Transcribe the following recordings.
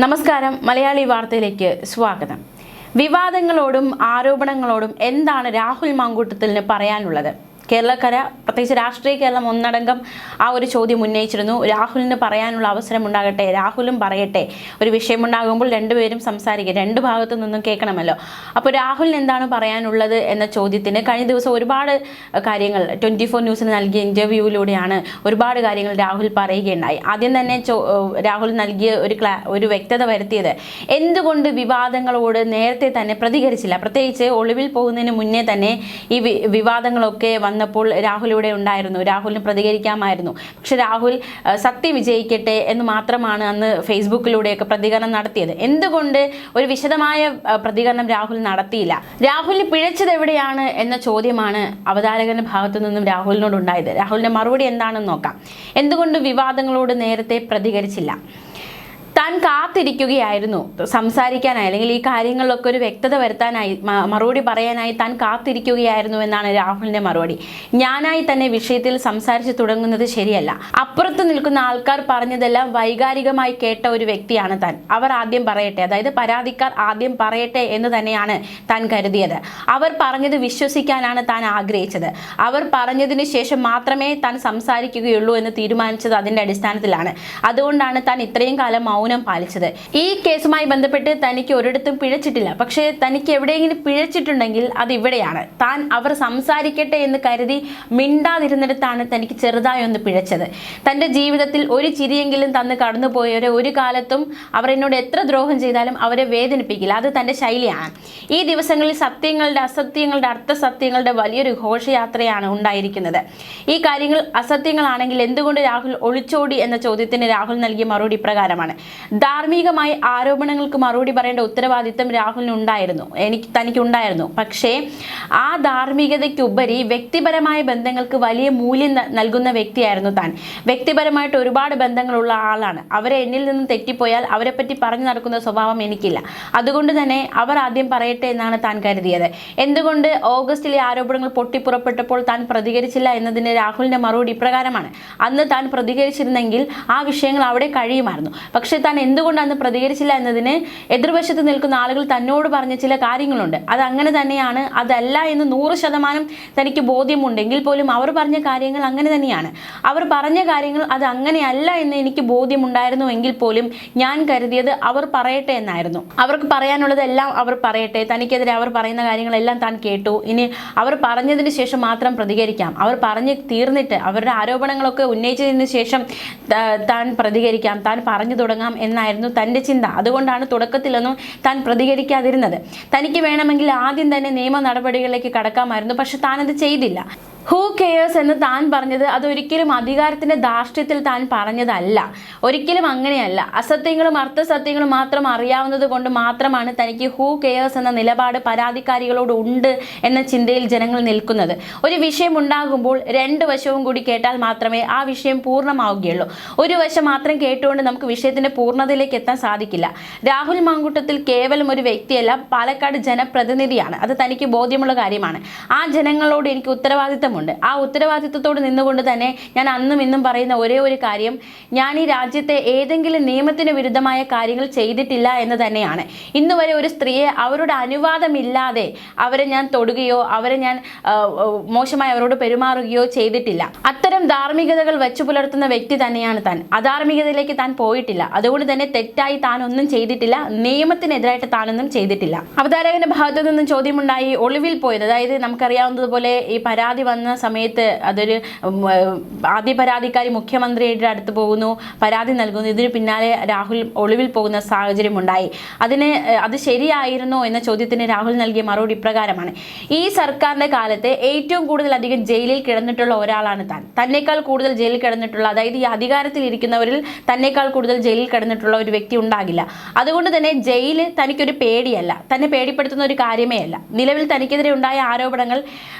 നമസ്കാരം, മലയാളി വാർത്തയിലേക്ക് സ്വാഗതം. വിവാദങ്ങളോടും ആരോപണങ്ങളോടും എന്താണ് രാഹുൽ മാങ്കൂട്ടത്തിലിന് പറയാനുള്ളത്? കേരളക്കര, പ്രത്യേകിച്ച് രാഷ്ട്രീയ കേരളം ഒന്നടങ്കം ആ ഒരു ചോദ്യം ഉന്നയിച്ചിരുന്നു. രാഹുലിന് പറയാനുള്ള അവസരം ഉണ്ടാകട്ടെ, രാഹുലും പറയട്ടെ. ഒരു വിഷയമുണ്ടാകുമ്പോൾ രണ്ടുപേരും സംസാരിക്കുക, രണ്ട് ഭാഗത്തു നിന്നും കേൾക്കണമല്ലോ. അപ്പോൾ രാഹുലിന് എന്താണ് പറയാനുള്ളത് എന്ന ചോദ്യത്തിന് കഴിഞ്ഞ ദിവസം ഒരുപാട് കാര്യങ്ങൾ 24 ന്യൂസിന് നൽകിയ ഇൻ്റർവ്യൂവിലൂടെയാണ് ഒരുപാട് കാര്യങ്ങൾ രാഹുൽ പറയുകയുണ്ടായി. ആദ്യം തന്നെ രാഹുൽ നൽകിയ ഒരു വ്യക്തത വരുത്തിയത് എന്തുകൊണ്ട് വിവാദങ്ങളോട് നേരത്തെ തന്നെ പ്രതികരിച്ചില്ല. പ്രത്യേകിച്ച് ഒളിവിൽ പോകുന്നതിന് മുന്നേ തന്നെ ഈ വിവാദങ്ങളൊക്കെ വന്നപ്പോൾ രാഹുൽ ഇവിടെ ഉണ്ടായിരുന്നു, രാഹുലിന് പ്രതികരിക്കാമായിരുന്നു. പക്ഷെ രാഹുൽ സത്യം വിജയിക്കട്ടെ എന്ന് മാത്രമാണ് അന്ന് ഫേസ്ബുക്കിലൂടെയൊക്കെ പ്രതികരണം നടത്തിയത്. എന്തുകൊണ്ട് ഒരു വിശദമായ പ്രതികരണം രാഹുൽ നടത്തിയില്ല? രാഹുലിന് പിഴച്ചത് എവിടെയാണ് എന്ന ചോദ്യമാണ് അവതാരകന്റെ ഭാഗത്തു നിന്നും രാഹുലിനോട് ഉണ്ടായത്. രാഹുലിന്റെ മറുപടി എന്താണെന്ന് നോക്കാം. എന്തുകൊണ്ട് വിവാദങ്ങളോട് നേരത്തെ പ്രതികരിച്ചില്ല? താൻ കാത്തിരിക്കുകയായിരുന്നു സംസാരിക്കാനായി, അല്ലെങ്കിൽ ഈ കാര്യങ്ങളിലൊക്കെ ഒരു വ്യക്തത വരുത്താനായി, മറുപടി പറയാനായി താൻ കാത്തിരിക്കുകയായിരുന്നു എന്നാണ് രാഹുലിന്റെ മറുപടി. ഞാനായി തന്നെ വിഷയത്തിൽ സംസാരിച്ചു തുടങ്ങുന്നത് ശരിയല്ല. അപ്പുറത്ത് നിൽക്കുന്ന ആൾക്കാർ പറഞ്ഞതെല്ലാം വൈകാരികമായി കേട്ട ഒരു വ്യക്തിയാണ് താൻ. അവർ ആദ്യം പറയട്ടെ, അതായത് പരാതിക്കാർ ആദ്യം പറയട്ടെ എന്ന് തന്നെയാണ് താൻ കരുതിയത്. അവർ പറഞ്ഞത് വിശ്വസിക്കാനാണ് താൻ ആഗ്രഹിച്ചത്. അവർ പറഞ്ഞതിന് ശേഷം മാത്രമേ താൻ സംസാരിക്കുകയുള്ളൂ എന്ന് തീരുമാനിച്ചത് അതിന്റെ അടിസ്ഥാനത്തിലാണ്. അതുകൊണ്ടാണ് താൻ ഇത്രയും കാലം മൗനം പാലിച്ചത്. ഈ കേസുമായി ബന്ധപ്പെട്ട് തനിക്ക് ഒരിടത്തും പിഴച്ചിട്ടില്ല. പക്ഷേ തനിക്ക് എവിടെയെങ്കിലും പിഴച്ചിട്ടുണ്ടെങ്കിൽ അത് ഇവിടെയാണ്. താൻ അവർ സംസാരിക്കട്ടെ എന്ന് കരുതി മിണ്ടാതിരുന്നിടത്താണ് തനിക്ക് ചെറുതായി ഒന്ന് പിഴച്ചത്. തൻ്റെ ജീവിതത്തിൽ ഒരു ചിരിയെങ്കിലും തന്ന് കടന്നുപോയവരെ ഒരു കാലത്തും അവർ എന്നോട് എത്ര ദ്രോഹം ചെയ്താലും അവരെ വേദനിപ്പിക്കില്ല. അത് തൻ്റെ ശൈലിയാണ്. ഈ ദിവസങ്ങളിൽ സത്യങ്ങളുടെ അസത്യങ്ങളുടെ അർത്ഥസത്യങ്ങളുടെ വലിയൊരു ഘോഷയാത്രയാണ് ഉണ്ടായിരിക്കുന്നത്. ഈ കാര്യങ്ങൾ അസത്യങ്ങളാണെങ്കിൽ എന്തുകൊണ്ട് രാഹുൽ ഒളിച്ചോടി എന്ന ചോദ്യത്തിന് രാഹുൽ നൽകിയ മറുപടി ഇപ്രകാരമാണ്. ധാർമ്മികമായി ആരോപണങ്ങൾക്ക് മറുപടി പറയേണ്ട ഉത്തരവാദിത്തം രാഹുലിനുണ്ടായിരുന്നു, തനിക്കുണ്ടായിരുന്നു. പക്ഷേ ആ ധാർമ്മികതയ്ക്കുപരി വ്യക്തിപരമായ ബന്ധങ്ങൾക്ക് വലിയ മൂല്യം നൽകുന്ന വ്യക്തിയായിരുന്നു താൻ. വ്യക്തിപരമായിട്ട് ഒരുപാട് ബന്ധങ്ങളുള്ള ആളാണ്. അവരെ എന്നിൽ നിന്നും തെറ്റിപ്പോയാൽ അവരെപ്പറ്റി പറഞ്ഞു നടക്കുന്ന സ്വഭാവം എനിക്കില്ല. അതുകൊണ്ട് തന്നെ അവർ ആദ്യം പറയട്ടെ എന്നാണ് താൻ കരുതിയത്. എന്തുകൊണ്ട് ഓഗസ്റ്റിലെ ആരോപണങ്ങൾ പൊട്ടിപ്പുറപ്പെട്ടപ്പോൾ താൻ പ്രതികരിച്ചില്ല എന്നതിന് രാഹുലിന്റെ മറുപടി ഇപ്രകാരമാണ്. അന്ന് താൻ പ്രതികരിച്ചിരുന്നെങ്കിൽ ആ വിഷയങ്ങൾ അവിടെ കഴിയുമായിരുന്നു. പക്ഷെ താൻ എന്തുകൊണ്ട് അന്ന് പ്രതികരിച്ചില്ല എന്നതിന് എതിർവശത്ത് നിൽക്കുന്ന ആളുകൾ തന്നോട് പറഞ്ഞ ചില കാര്യങ്ങളുണ്ട്. അത് അങ്ങനെ തന്നെയാണ്, അതല്ല എന്ന് 100% തനിക്ക് ബോധ്യമുണ്ടെങ്കിൽ പോലും അവർ പറഞ്ഞ കാര്യങ്ങൾ അങ്ങനെ തന്നെയാണ്. അവർ പറഞ്ഞ കാര്യങ്ങൾ അത് അങ്ങനെയല്ല എന്ന് എനിക്ക് ബോധ്യമുണ്ടായിരുന്നു എങ്കിൽ പോലും ഞാൻ കരുതിയത് അവർ പറയട്ടെ എന്നായിരുന്നു. അവർക്ക് പറയാനുള്ളതെല്ലാം അവർ പറയട്ടെ. തനിക്കെതിരെ അവർ പറയുന്ന കാര്യങ്ങളെല്ലാം താൻ കേട്ടു. ഇനി അവർ പറഞ്ഞതിന് ശേഷം മാത്രം പ്രതികരിക്കാം. അവർ പറഞ്ഞ് തീർന്നിട്ട് അവരുടെ ആരോപണങ്ങളൊക്കെ ഉന്നയിച്ചതിന് ശേഷം താൻ പ്രതികരിക്കാം, താൻ പറഞ്ഞു തുടങ്ങാം എന്നായിരുന്നു തൻ്റെ ചിന്ത. അതുകൊണ്ടാണ് തുടക്കത്തിലൊന്നും താൻ പ്രതികരിക്കാതിരുന്നത്. തനിക്ക് വേണമെങ്കിൽ ആദ്യം തന്നെ നിയമ നടപടികളിലേക്ക് കടക്കാമായിരുന്നു. പക്ഷെ താനത് ചെയ്തില്ല. ഹൂ കെയേഴ്സ് എന്ന് താൻ പറഞ്ഞത് അതൊരിക്കലും അധികാരത്തിൻ്റെ ധാർഷ്ട്യത്തിൽ താൻ പറഞ്ഞതല്ല. ഒരിക്കലും അങ്ങനെയല്ല. അസത്യങ്ങളും അർത്ഥസത്യങ്ങളും മാത്രം അറിയാവുന്നത് കൊണ്ട് മാത്രമാണ് തനിക്ക് ഹൂ കെയേഴ്സ് എന്ന നിലപാട് പരാതിക്കാരികളോട് ഉണ്ട് എന്ന ചിന്തയിൽ ജനങ്ങൾ നിൽക്കുന്നത്. ഒരു വിഷയം ഉണ്ടാകുമ്പോൾ രണ്ട് വശവും കൂടി കേട്ടാൽ മാത്രമേ ആ വിഷയം പൂർണ്ണമാവുകയുള്ളൂ. ഒരു വശം മാത്രം കേട്ടുകൊണ്ട് നമുക്ക് വിഷയത്തിൻ്റെ പൂർണ്ണതയിലേക്ക് എത്താൻ സാധിക്കില്ല. രാഹുൽ മാങ്കൂട്ടത്തിൽ കേവലം ഒരു വ്യക്തിയല്ല, പാലക്കാട് ജനപ്രതിനിധിയാണ്. അത് തനിക്ക് ബോധ്യമുള്ള കാര്യമാണ്. ആ ജനങ്ങളോട് എനിക്ക് ഉത്തരവാദിത്തം ഉണ്ട്. ആ ഉത്തരവാദിത്വത്തോട് നിന്നുകൊണ്ട് തന്നെ ഞാൻ അന്നും ഇന്നും പറയുന്ന ഒരേ ഒരു കാര്യം, ഞാൻ ഈ രാജ്യത്തെ ഏതെങ്കിലും നിയമത്തിന് വിരുദ്ധമായ കാര്യങ്ങൾ ചെയ്തിട്ടില്ല എന്ന് തന്നെയാണ്. ഇന്നുവരെ ഒരു സ്ത്രീയെ അവരുടെ അനുവാദമില്ലാതെ അവരെ ഞാൻ തൊടുകയോ അവരെ ഞാൻ മോശമായി അവരോട് പെരുമാറുകയോ ചെയ്തിട്ടില്ല. അത്തരം ധാർമ്മികതകൾ വെച്ചു പുലർത്തുന്ന വ്യക്തി തന്നെയാണ് താൻ. അധാർമികതയിലേക്ക് താൻ പോയിട്ടില്ല. അതുകൊണ്ട് തന്നെ തെറ്റായി താൻ ഒന്നും ചെയ്തിട്ടില്ല, നിയമത്തിനെതിരായിട്ട് താനൊന്നും ചെയ്തിട്ടില്ല. അവതാരകന്റെ ഭാഗത്തു നിന്നും ചോദ്യമുണ്ടായി ഒളിവിൽ പോയത്. അതായത് നമുക്കറിയാവുന്നതുപോലെ ഈ പരാതി വന്ന സമയത്ത് അതൊരു ആദ്യ പരാതിക്കാരി മുഖ്യമന്ത്രിയുടെ അടുത്ത് പോകുന്നു, പരാതി നൽകുന്നു. ഇതിന് പിന്നാലെ രാഹുൽ ഒളിവിൽ പോകുന്ന സാഹചര്യം ഉണ്ടായി. അത് ശരിയായിരുന്നോ എന്ന ചോദ്യത്തിന് രാഹുൽ നൽകിയ മറുപടി ഇപ്രകാരമാണ്. ഈ സർക്കാരിന്റെ കാലത്ത് ഏറ്റവും കൂടുതൽ അധികം ജയിലിൽ കിടന്നിട്ടുള്ള ഒരാളാണ് താൻ. തന്നേക്കാൾ കൂടുതൽ ജയിലിൽ കിടന്നിട്ടുള്ള, അതായത് ഈ അധികാരത്തിൽ ഇരിക്കുന്നവരിൽ തന്നേക്കാൾ കൂടുതൽ ജയിലിൽ കിടന്നിട്ടുള്ള ഒരു വ്യക്തി ഉണ്ടാകില്ല. അതുകൊണ്ട് തന്നെ ജയില് തനിക്കൊരു പേടിയല്ല, തന്നെ പേടിപ്പെടുത്തുന്ന ഒരു കാര്യമേ അല്ല. നിലവിൽ തനിക്കെതിരെ ഉണ്ടായ ആരോപണങ്ങൾ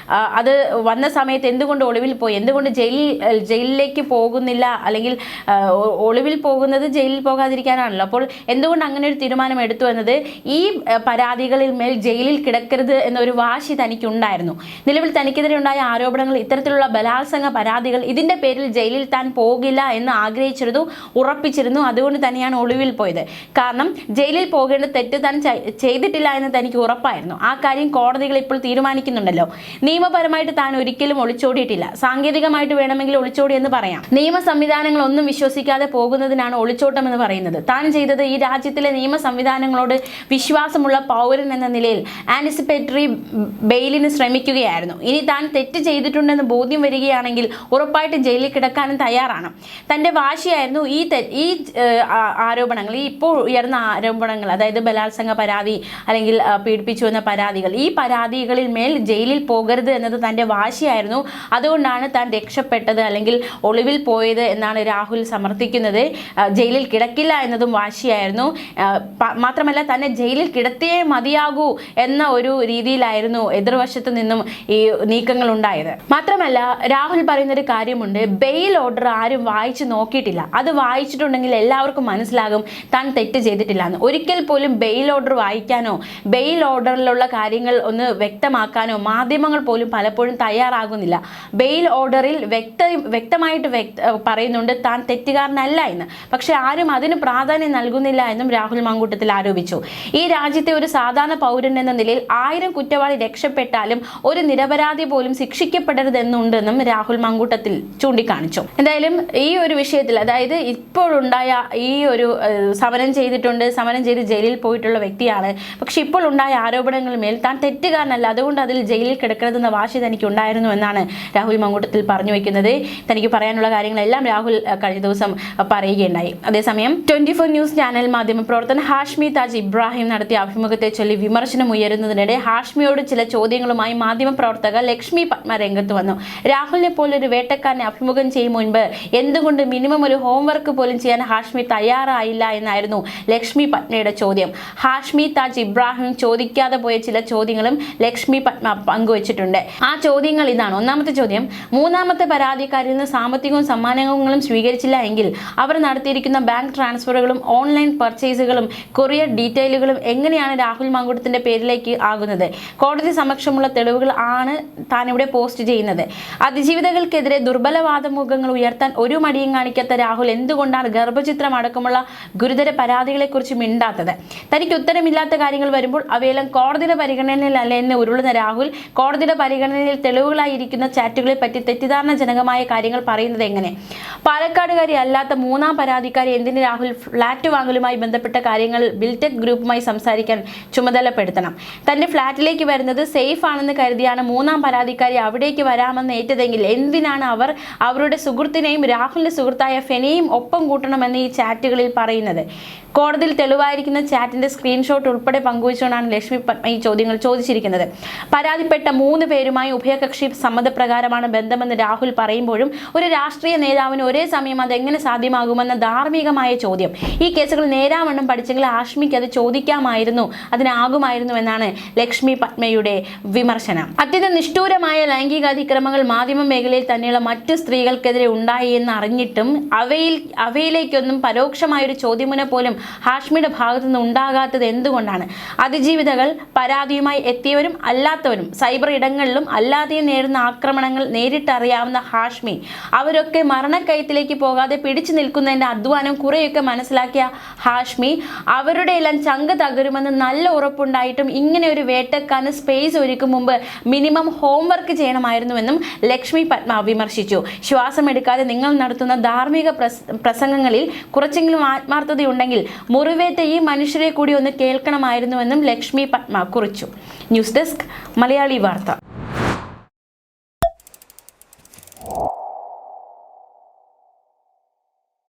അത് വന്ന സമയത്ത് എന്തുകൊണ്ട് ഒളിവിൽ പോയി, എന്തുകൊണ്ട് ജയിലിലേക്ക് പോകുന്നില്ല, അല്ലെങ്കിൽ ഒളിവിൽ പോകുന്നത് ജയിലിൽ പോകാതിരിക്കാനാണല്ലോ. അപ്പോൾ എന്തുകൊണ്ട് അങ്ങനെ ഒരു തീരുമാനം എടുത്തു എന്നത് ഈ പരാതികളിൽ മേൽ ജയിലിൽ കിടക്കരുത് എന്നൊരു വാശി തനിക്കുണ്ടായിരുന്നു. നിലവിൽ തനിക്കെതിരെ ഉണ്ടായ ആരോപണങ്ങൾ, ഇത്തരത്തിലുള്ള ബലാത്സംഗ പരാതികൾ, ഇതിന്റെ പേരിൽ ജയിലിൽ താൻ പോകില്ല എന്ന് ആഗ്രഹിച്ചിരുന്നു, ഉറപ്പിച്ചിരുന്നു. അതുകൊണ്ട് തന്നെയാണ് ഒളിവിൽ പോയത്. കാരണം ജയിലിൽ പോകേണ്ട തെറ്റ് താൻ ചെയ്തിട്ടില്ല എന്ന് തനിക്ക് ഉറപ്പായിരുന്നു. ആ കാര്യം കോടതികൾ ഇപ്പോൾ തീരുമാനിക്കുന്നുണ്ടല്ലോ. നിയമപരമായിട്ട് താൻ ഒരിക്കലും ഒളിച്ചോടിയിട്ടില്ല. സാങ്കേതികമായിട്ട് വേണമെങ്കിൽ ഒളിച്ചോടി എന്ന് പറയാം. നിയമ സംവിധാനങ്ങളൊന്നും വിശ്വസിക്കാതെ പോകുന്നതിനാണ് ഒളിച്ചോട്ടം എന്ന് പറയുന്നത്. താൻ ചെയ്തത് ഈ രാജ്യത്തിലെ നിയമ സംവിധാനങ്ങളോട് വിശ്വാസമുള്ള പൗരൻ എന്ന നിലയിൽ ആന്റിസിപ്പേറ്ററി ബെയിലിന് ശ്രമിക്കുകയായിരുന്നു. ഇനി താൻ തെറ്റ് ചെയ്തിട്ടുണ്ടെന്ന് ബോധ്യം വരികയാണെങ്കിൽ ഉറപ്പായിട്ട് ജയിലിൽ കിടക്കാനും തയ്യാറാണ്. തൻ്റെ വാശിയായിരുന്നു ഈ ആരോപണങ്ങൾ, ഈ ഇപ്പോൾ ഉയർന്ന ആരോപണങ്ങൾ, അതായത് ബലാത്സംഗ പരാതി അല്ലെങ്കിൽ പീഡിപ്പിച്ചു എന്ന പരാതികൾ, ഈ പരാതികളിൽ മേൽ ജയിലിൽ പോകരുത് എന്നത് തൻ്റെ വാശിയായിരുന്നു. അതുകൊണ്ടാണ് താൻ രക്ഷപ്പെട്ടത് അല്ലെങ്കിൽ ഒളിവിൽ പോയത് എന്നാണ് രാഹുൽ സമർത്ഥിക്കുന്നത്. ജയിലിൽ കിടക്കില്ല എന്നതും വാശിയായിരുന്നു. മാത്രമല്ല തന്നെ ജയിലിൽ കിടത്തിയേ മതിയാകൂ എന്ന ഒരു രീതിയിലായിരുന്നു എതിർവശത്തു നിന്നും ഈ നീക്കങ്ങൾ ഉണ്ടായത്. മാത്രമല്ല രാഹുൽ പറയുന്നൊരു കാര്യമുണ്ട്, ബെയിൽ ഓർഡർ ആരും വായിച്ചു നോക്കിയിട്ടില്ല. അത് വായിച്ചിട്ടുണ്ടെങ്കിൽ എല്ലാവർക്കും മനസ്സിലാകും താൻ തെറ്റ് ചെയ്തിട്ടില്ല എന്ന്. ഒരിക്കൽ പോലും ബെയിൽ ഓർഡർ വായിക്കാനോ ബെയിൽ ഓർഡറിലുള്ള കാര്യങ്ങൾ ഒന്ന് വ്യക്തമാക്കാനോ മാധ്യമങ്ങൾ പോലും പലപ്പോഴും തയ്യാറാകുന്നില്ല. ബെയിൽ ഓർഡറിൽ വ്യക്തമായിട്ട് പറയുന്നുണ്ട് താൻ തെറ്റുകാരനല്ല എന്ന്. പക്ഷെ ആരും അതിന് പ്രാധാന്യം നൽകുന്നില്ല എന്നും രാഹുൽ മാങ്കൂട്ടത്തിൽ ആരോപിച്ചു. ഈ രാജ്യത്തെ ഒരു സാധാരണ പൗരൻ എന്ന നിലയിൽ 1000 കുറ്റവാളി രക്ഷപ്പെട്ടാലും ഒരു നിരപരാധി പോലും ശിക്ഷിക്കപ്പെടരുതെന്നുണ്ടെന്നും രാഹുൽ മാങ്കൂട്ടത്തിൽ ചൂണ്ടിക്കാണിച്ചു. എന്തായാലും ഈ ഒരു വിഷയത്തിൽ, അതായത് ഇപ്പോഴുണ്ടായ ഈ ഒരു സമരം ചെയ്ത് ജയിലിൽ പോയിട്ടുള്ള വ്യക്തിയാണ്. പക്ഷെ ഇപ്പോൾ ഉണ്ടായ ആരോപണങ്ങൾ മേൽ താൻ തെറ്റുകാരനല്ല, അതുകൊണ്ട് അതിൽ ജയിലിൽ കിടക്കരുതെന്ന വാശി തനിക്ക് ഉണ്ടായിരുന്നു എന്നാണ് രാഹുൽ മാങ്കൂട്ടത്തിൽ പറഞ്ഞു വയ്ക്കുന്നത്. തനിക്ക് പറയാനുള്ള കാര്യങ്ങളെല്ലാം രാഹുൽ കഴിഞ്ഞ ദിവസം പറയുകയുണ്ടായി. അതേസമയം 24 ന്യൂസ് ചാനൽ മാധ്യമപ്രവർത്തകൻ ഹാഷ്മി താജ് ഇബ്രാഹിം നടത്തിയ അഭിമുഖത്തെ ചൊല്ലി വിമർശനം ഉയരുന്നതിനിടെ ഹാഷ്മിയോട് ചില ചോദ്യങ്ങളുമായി മാധ്യമപ്രവർത്തക ലക്ഷ്മി പത്മ രംഗത്ത് വന്നു. രാഹുലിനെ പോലൊരു വേട്ടക്കാരനെ അഭിമുഖം ചെയ്യും മുൻപ് എന്തുകൊണ്ട് മിനിമം ഒരു ഹോംവർക്ക് പോലും ചെയ്യാൻ ഹാഷ്മി തയ്യാറായില്ല എന്നായിരുന്നു ലക്ഷ്മി പത്മയുടെ ചോദ്യം. ഹാഷ്മി താജ് ഇബ്രാഹിം ചോദിക്കാതെ പോയ ചില ചോദ്യങ്ങളും ലക്ഷ്മി പത്മ പങ്കുവച്ചിട്ടുണ്ട്. ആ ചോദ്യങ്ങൾ ഇതാണ്. ഒന്നാമത്തെ ചോദ്യം, മൂന്നാമത്തെ പരാതിക്കാരിൽ നിന്ന് സാമ്പത്തികവും സമ്മാനങ്ങളും സ്വീകരിച്ചില്ല എങ്കിൽ അവർ നടത്തിയിരിക്കുന്ന ബാങ്ക് ട്രാൻസ്ഫറുകളും ഓൺലൈൻ പർച്ചേസുകളും കൊറിയർ ഡീറ്റെയിലുകളും എങ്ങനെയാണ് രാഹുൽ മാങ്കൂട്ടത്തിന്റെ പേരിലേക്ക് ആകുന്നത്? കോടതി സമക്ഷമുള്ള തെളിവുകൾ ആണ് താൻ ഇവിടെ പോസ്റ്റ് ചെയ്യുന്നത്. അതിജീവിതകൾക്കെതിരെ ദുർബലവാദമുഖങ്ങൾ ഉയർത്താൻ ഒരു മടിയും കാണിക്കാത്ത രാഹുൽ എന്തുകൊണ്ടാണ് ഗർഭചിത്രം അടക്കമുള്ള ഗുരുതര പരാതികളെക്കുറിച്ച് മിണ്ടാത്തത്? തനിക്ക് ഉത്തരമില്ലാത്ത കാര്യങ്ങൾ വരുമ്പോൾ അവയെല്ലാം കോടതിയുടെ പരിഗണനയിലല്ല എന്ന് ഉരുളുന്ന രാഹുൽ കോടതിയുടെ പരിഗണനയിൽ തെളിവുകളായിരിക്കുന്ന ചാറ്റുകളെ പറ്റി തെറ്റിദ്ധാരണജനകമായ കാര്യങ്ങൾ പറയുന്നത് എങ്ങനെ? പാലക്കാടുകാരി അല്ലാത്ത മൂന്നാം പരാതിക്കാരി എന്തിന് രാഹുൽ ഫ്ലാറ്റ് വാങ്ങലുമായി ബന്ധപ്പെട്ട കാര്യങ്ങൾ ബിൽടെക് ഗ്രൂപ്പുമായി സംസാരിക്കാൻ ചുമതലപ്പെടുത്തണം? തന്റെ ഫ്ലാറ്റിലേക്ക് വരുന്നത് സേഫ് ആണെന്ന് കരുതിയാണ് മൂന്നാം പരാതിക്കാരി അവിടേക്ക് വരാമെന്ന് ഏറ്റതെങ്കിൽ എന്തിനാണ് അവർ അവരുടെ സുഹൃത്തിനെയും രാഹുലിന്റെ സുഹൃത്തായ ഫെനിയും ഒപ്പം കൂട്ടണമെന്ന് ഈ ചാറ്റുകളിൽ പറയുന്നത്? കോടതിയിൽ തെളിവായിരിക്കുന്ന ചാറ്റിന്റെ സ്ക്രീൻഷോട്ട് ഉൾപ്പെടെ പങ്കുവച്ചുകൊണ്ടാണ് ലക്ഷ്മി പത്മ ഈ ചോദ്യങ്ങൾ ചോദിച്ചിരിക്കുന്നത്. പരാതിപ്പെട്ട 3 പേരുമായി ഉഭയകക്ഷി സമ്മതപ്രകാരമാണ് ബന്ധമെന്ന് രാഹുൽ പറയുമ്പോഴും ഒരു രാഷ്ട്രീയ നേതാവിന് ഒരേ സമയം അതെങ്ങനെ സാധ്യമാകുമെന്ന ധാർമ്മികമായ ചോദ്യം. ഈ കേസുകൾ നേരാവണ്ണം പഠിച്ചെങ്കിൽ ഹാഷ്മിക്ക് അത് ചോദിക്കാമായിരുന്നു, അതിനാകുമായിരുന്നു എന്നാണ് ലക്ഷ്മി പത്മയുടെ വിമർശനം. അത്യന്തം നിഷ്ഠൂരമായ ലൈംഗികാതിക്രമങ്ങൾ മാധ്യമ മേഖലയിൽ തന്നെയുള്ള മറ്റു സ്ത്രീകൾക്കെതിരെ ഉണ്ടായി എന്ന് അറിഞ്ഞിട്ടും അവയിലേക്കൊന്നും പരോക്ഷമായൊരു ചോദ്യമുന പോലും ഹാഷ്മിയുടെ ഭാഗത്തുനിന്ന് ഉണ്ടാകാത്തത് എന്തുകൊണ്ടാണ്? അതിജീവിതകൾ, പരാതിയുമായി എത്തിയവരും അല്ലാത്തവരും, സൈബർ ഇടങ്ങളിലും അല്ലാതെയും നേരിടുന്ന ആക്രമണങ്ങൾ നേരിട്ടറിയാവുന്ന ഹാഷ്മി, അവരൊക്കെ മരണക്കയത്തിലേക്ക് പോകാതെ പിടിച്ചു നിൽക്കുന്നതിൻ്റെ അധ്വാനം കുറേയൊക്കെ മനസ്സിലാക്കിയ ഹാഷ്മി അവരുടെ എല്ലാം ചങ്ക് തകരുമെന്ന് നല്ല ഉറപ്പുണ്ടായിട്ടും ഇങ്ങനെ ഒരു വേട്ടക്കാരന് സ്പേസ് ഒരുക്കും മുമ്പ് മിനിമം ഹോംവർക്ക് ചെയ്യണമായിരുന്നുവെന്നും ലക്ഷ്മി പത്മ വിമർശിച്ചു. ശ്വാസമെടുക്കാതെ നിങ്ങൾ നടത്തുന്ന ധാർമ്മിക പ്രസംഗങ്ങളിൽ കുറച്ചെങ്കിലും ആത്മാർത്ഥതയുണ്ടെങ്കിൽ മുറിവേറ്റ ഈ മനുഷ്യരെ കൂടി ഒന്ന് കേൾക്കണമായിരുന്നുവെന്നും ലക്ഷ്മി പത്മ കുറിച്ചു. ന്യൂസ് ഡെസ്ക് മലയാളി വാർത്ത.